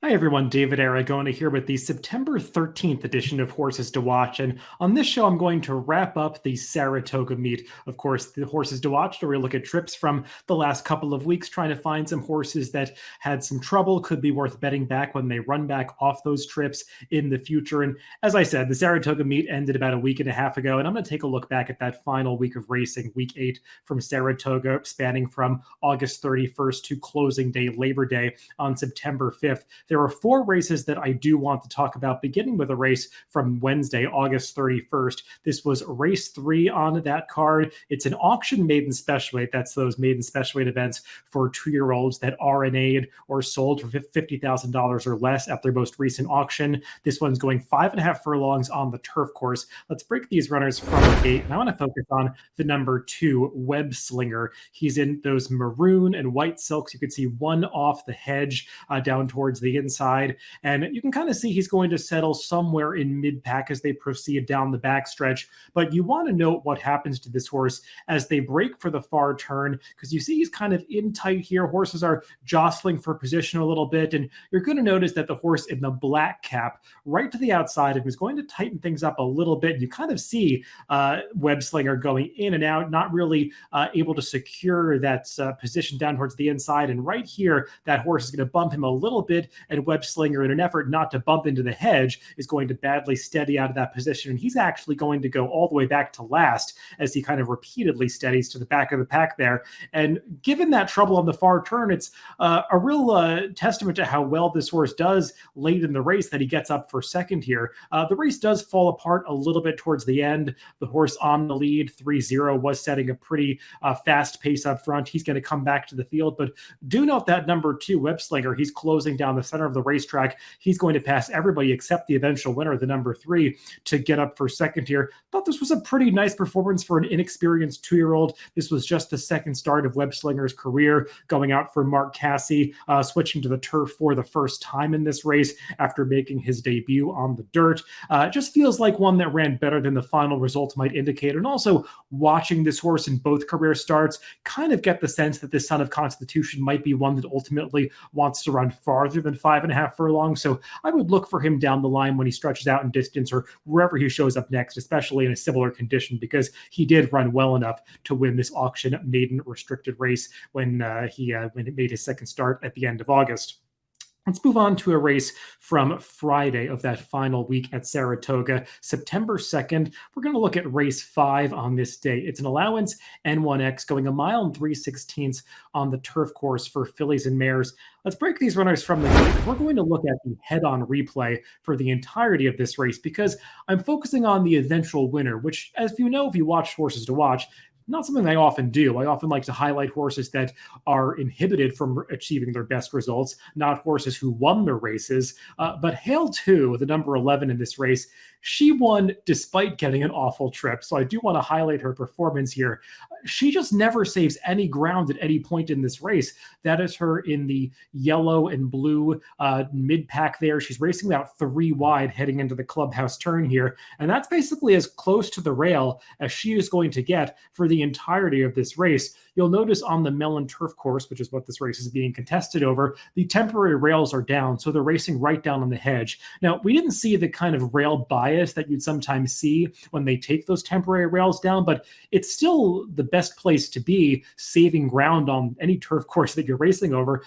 Hi everyone, David Aragona here with the September 13th edition of Horses to Watch. And on this show, I'm going to wrap up the Saratoga meet. Of course, the Horses to Watch, where we look at trips from the last couple of weeks, trying to find some horses that had some trouble, could be worth betting back when they run back off those trips in the future. And as I said, the Saratoga meet ended about a week and a half ago, and I'm going to take a look back at that final week of racing, week 8 from Saratoga, spanning from August 31st to closing day, Labor Day on September 5th. There are 4 races that I do want to talk about, beginning with a race from Wednesday, August 31st. This was race 3 on that card. It's an auction maiden special weight. That's those maiden special weight events for 2-year-olds that RNA'd or sold for $50,000 or less at their most recent auction. This one's going 5.5 furlongs on the turf course. Let's break these runners from the gate. And I want to focus on the number 2, Webslinger. He's in those maroon and white silks. You can see one off the hedge down towards the inside. And you can kind of see he's going to settle somewhere in mid-pack as they proceed down the backstretch. But you want to note what happens to this horse as they break for the far turn, because you see he's kind of in tight here. Horses are jostling for position a little bit. And you're going to notice that the horse in the black cap right to the outside of him is going to tighten things up a little bit. You kind of see Webslinger going in and out, not really able to secure that position down towards the inside. And right here, that horse is going to bump him a little bit, and Webslinger, in an effort not to bump into the hedge, is going to badly steady out of that position. And he's actually going to go all the way back to last as he kind of repeatedly steadies to the back of the pack there. And given that trouble on the far turn, it's a real testament to how well this horse does late in the race that he gets up for second here. The race does fall apart a little bit towards the end. The horse on the lead, 3-0, was setting a pretty fast pace up front. He's going to come back to the field, but do note that number 2, Webslinger, he's closing down the center of the racetrack. He's going to pass everybody except the eventual winner, the number 3, to get up for second here. Thought this was a pretty nice performance for an inexperienced 2-year-old. This was just the second start of Webslinger's career, going out for Mark Casse, switching to the turf for the first time in this race after making his debut on the dirt. Just feels like one that ran better than the final results might indicate. And also, watching this horse in both career starts, kind of get the sense that this Son of Constitution might be one that ultimately wants to run farther than 5.5 furlongs. So I would look for him down the line when he stretches out in distance or wherever he shows up next, especially in a similar condition, because he did run well enough to win this auction maiden restricted race when he made his second start at the end of August. Let's move on to a race from Friday of that final week at Saratoga, September 2nd. We're going to look at race 5 on this day. It's an allowance N1X going 1 mile and 3/16 on the turf course for fillies and mares. Let's break these runners from the gate. We're going to look at the head-on replay for the entirety of this race because I'm focusing on the eventual winner, which, as you know, if you watch Horses to Watch, not something I often do. I often like to highlight horses that are inhibited from achieving their best results, not horses who won their races. But Hail 2, the number 11 in this race, she won despite getting an awful trip. So I do want to highlight her performance here. She just never saves any ground at any point in this race. That is her in the yellow and blue mid-pack there. She's racing about 3 wide heading into the clubhouse turn here. And that's basically as close to the rail as she is going to get for the entirety of this race. You'll notice on the Mellon turf course, which is what this race is being contested over, the temporary rails are down, so they're racing right down on the hedge. Now, we didn't see the kind of rail bias that you'd sometimes see when they take those temporary rails down, but it's still the best place to be, saving ground on any turf course that you're racing over,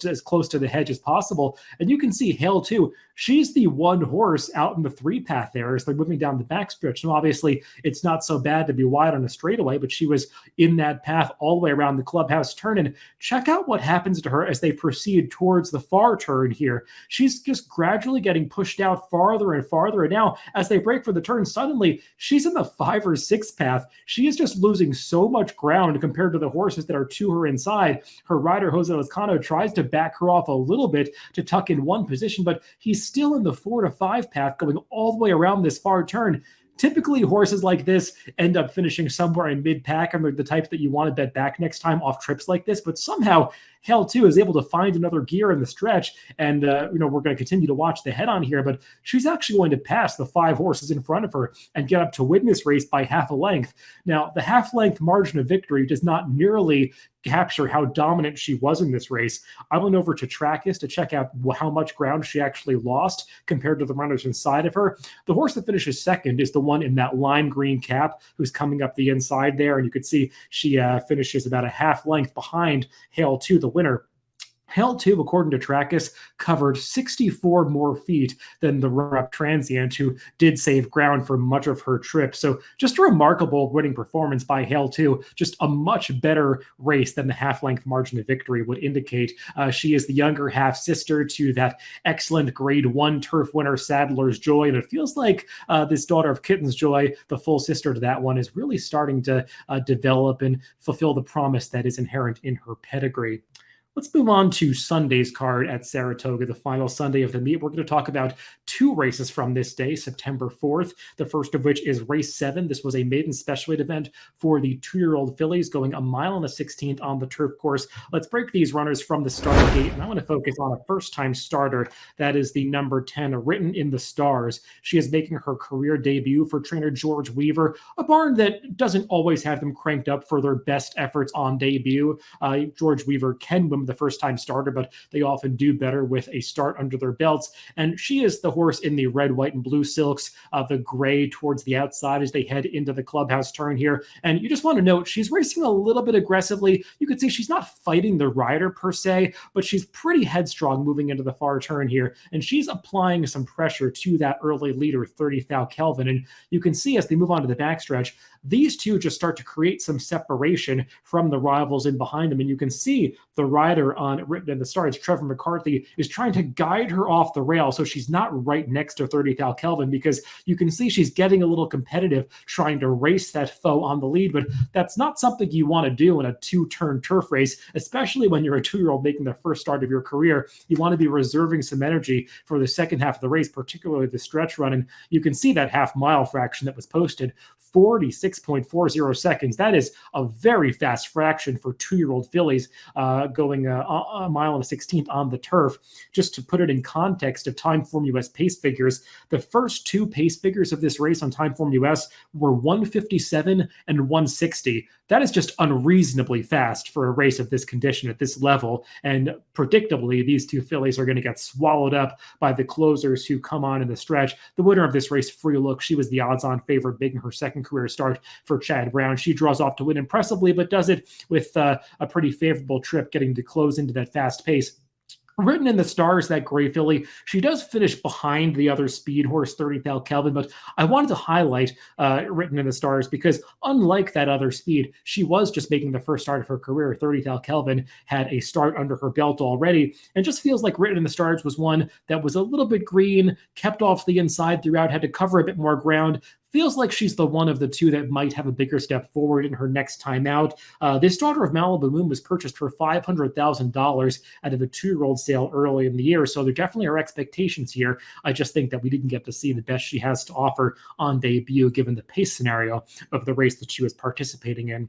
as close to the hedge as possible. And you can see Hail 2, she's the one horse out in the 3 path there as they're moving down the backstretch. And obviously, it's not so bad to be wide on a straightaway, but she was in that path all the way around the clubhouse turn. And check out what happens to her as they proceed towards the far turn here. She's just gradually getting pushed out farther and farther. And now, as they break for the turn, suddenly she's in the 5 or 6 path. She is just losing so much ground compared to the horses that are to her inside. Her rider, Jose Lezcano, tries to back her off a little bit to tuck in one position, but he's still in the 4 to 5 path going all the way around this far turn. Typically, horses like this end up finishing somewhere in mid-pack, and they're the types that you want to bet back next time off trips like this. But somehow, Hail 2 is able to find another gear in the stretch, and we're going to continue to watch the head on here, but she's actually going to pass the 5 horses in front of her and get up to win this race by half a length. Now, the half-length margin of victory does not nearly capture how dominant she was in this race, I went over to Trackist to check out how much ground she actually lost compared to the runners inside of her. The horse that finishes second is the one in that lime green cap who's coming up the inside there, and you can see she finishes about a half length behind Hail 2, the winner. Hail 2, according to Trackus, covered 64 more feet than the runner-up Transient, who did save ground for much of her trip. So just a remarkable winning performance by Hail 2, just a much better race than the half-length margin of victory would indicate. She is the younger half-sister to that excellent Grade 1 turf winner, Sadler's Joy, and it feels like this daughter of Kitten's Joy, the full sister to that one, is really starting to develop and fulfill the promise that is inherent in her pedigree. Let's move on to Sunday's card at Saratoga, the final Sunday of the meet. We're going to talk about two races from this day, September 4th, the first of which is race 7. This was a maiden special weight event for the 2-year-old fillies going a mile and a 16th on the turf course. Let's break these runners from the starting gate, and I want to focus on a first-time starter. That is the number 10, Written in the Stars. She is making her career debut for trainer George Weaver, a barn that doesn't always have them cranked up for their best efforts on debut. George Weaver can win the first-time starter, but they often do better with a start under their belts. And she is the horse in the red, white, and blue silks, the gray towards the outside as they head into the clubhouse turn here. And you just want to note, she's racing a little bit aggressively. You could see she's not fighting the rider per se, but she's pretty headstrong moving into the far turn here. And she's applying some pressure to that early leader, 30 Thou Kelvin. And you can see as they move on to the backstretch, these two just start to create some separation from the rivals in behind them. And you can see the rider on Written in the Stars, Trevor McCarthy, is trying to guide her off the rail so she's not right next to 30 Thou Kelvin, because you can see she's getting a little competitive trying to race that foe on the lead. But that's not something you want to do in a 2-turn turf race, especially when you're a 2-year-old making the first start of your career. You want to be reserving some energy for the second half of the race, particularly the stretch run. And you can see that half-mile fraction that was posted, 46.40 seconds. That is a very fast fraction for 2-year-old fillies going a mile and a 16th on the turf. Just to put it in context of Timeform US pace figures, the first two pace figures of this race on Timeform US were 157 and 160. That is just unreasonably fast for a race of this condition at this level. And predictably, these two fillies are going to get swallowed up by the closers who come on in the stretch. The winner of this race, Free Look, she was the odds-on favorite, making her second career start for Chad Brown. She draws off to win impressively, but does it with a pretty favorable trip, getting to close into that fast pace. Written in the Stars, that gray filly, she does finish behind the other speed horse, 30 Thou Kelvin, but I wanted to highlight Written in the Stars because unlike that other speed, she was just making the first start of her career. 30 Thou Kelvin had a start under her belt already, and just feels like Written in the Stars was one that was a little bit green, kept off the inside throughout, had to cover a bit more ground. Feels like she's the one of the two that might have a bigger step forward in her next time out. This daughter of Malibu Moon was purchased for $500,000 out of a 2-year-old sale early in the year, so there definitely are expectations here. I just think that we didn't get to see the best she has to offer on debut, given the pace scenario of the race that she was participating in.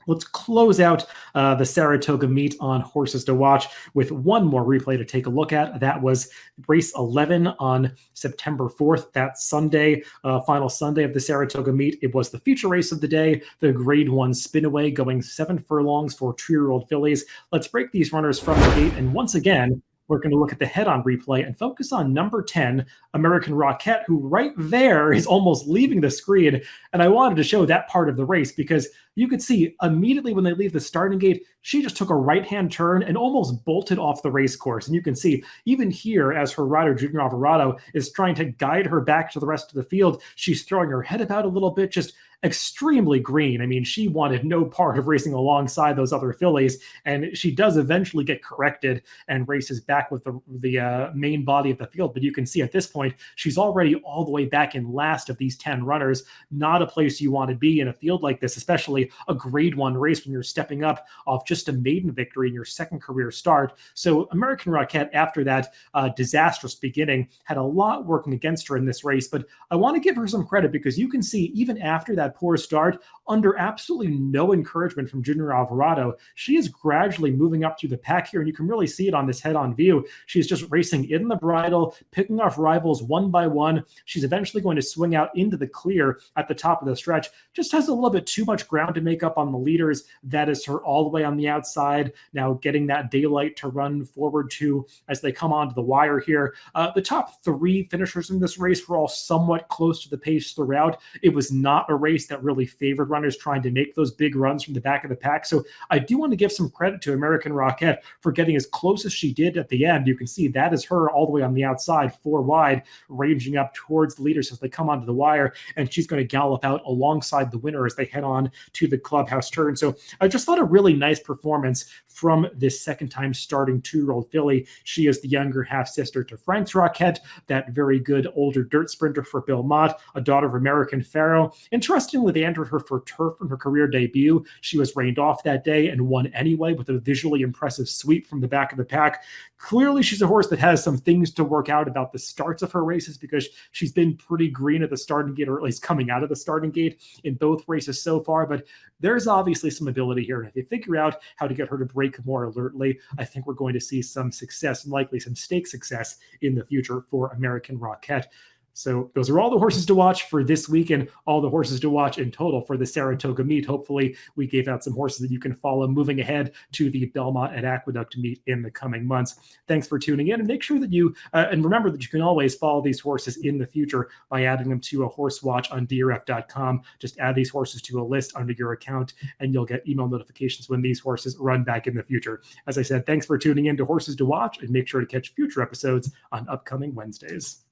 Let's close out the Saratoga meet on Horses to Watch with one more replay to take a look at. That was race 11 on September 4th, that Sunday, final Sunday of the Saratoga meet. It was the feature race of the day, the Grade 1 Spinaway, going 7 furlongs for 2-year-old fillies. Let's break these runners from the gate, and once again, we're going to look at the head-on replay and focus on number 10, American Rocket, who right there is almost leaving the screen. And I wanted to show that part of the race because you could see immediately when they leave the starting gate, she just took a right-hand turn and almost bolted off the race course. And you can see even here as her rider, Junior Alvarado, is trying to guide her back to the rest of the field, she's throwing her head about a little bit, just extremely green. I mean, she wanted no part of racing alongside those other fillies, and she does eventually get corrected and races back with the main body of the field. But you can see at this point, she's already all the way back in last of these 10 runners. Not a place you want to be in a field like this, especially a Grade 1 race when you're stepping up off just a maiden victory in your second career start. So American Rocket, after that disastrous beginning, had a lot working against her in this race. But I want to give her some credit because you can see even after that that poor start, under absolutely no encouragement from Junior Alvarado, she is gradually moving up through the pack here, and you can really see it on this head-on view. She's just racing in the bridle, picking off rivals one by one. She's eventually going to swing out into the clear at the top of the stretch. Just has a little bit too much ground to make up on the leaders. That is her all the way on the outside. Now getting that daylight to run forward to as they come onto the wire here. The top three finishers in this race were all somewhat close to the pace throughout. It was not a race that really favored runners trying to make those big runs from the back of the pack. So I do want to give some credit to American Rocket for getting as close as she did at the end. You can see that is her all the way on the outside, 4 wide, ranging up towards the leaders as they come onto the wire, and she's going to gallop out alongside the winner as they head on to the clubhouse turn. So I just thought a really nice performance from this second time starting 2-year-old filly. She is the younger half-sister to Frank's Rocket, that very good older dirt sprinter for Bill Mott, a daughter of American Pharoah. Interestingly, they entered her for turf in her career debut. She was reined off that day and won anyway with a visually impressive sweep from the back of the pack. Clearly, she's a horse that has some things to work out about the starts of her races, because she's been pretty green at the starting gate, or at least coming out of the starting gate in both races so far. But there's obviously some ability here. And if they figure out how to get her to break more alertly, I think we're going to see some success, and likely some stake success in the future for American Rocket. So those are all the horses to watch for this week, and all the horses to watch in total for the Saratoga meet. Hopefully we gave out some horses that you can follow moving ahead to the Belmont and Aqueduct meet in the coming months. Thanks for tuning in, and make sure that you, and remember that you can always follow these horses in the future by adding them to a horse watch on DRF.com. Just add these horses to a list under your account, and you'll get email notifications when these horses run back in the future. As I said, thanks for tuning in to Horses to Watch, and make sure to catch future episodes on upcoming Wednesdays.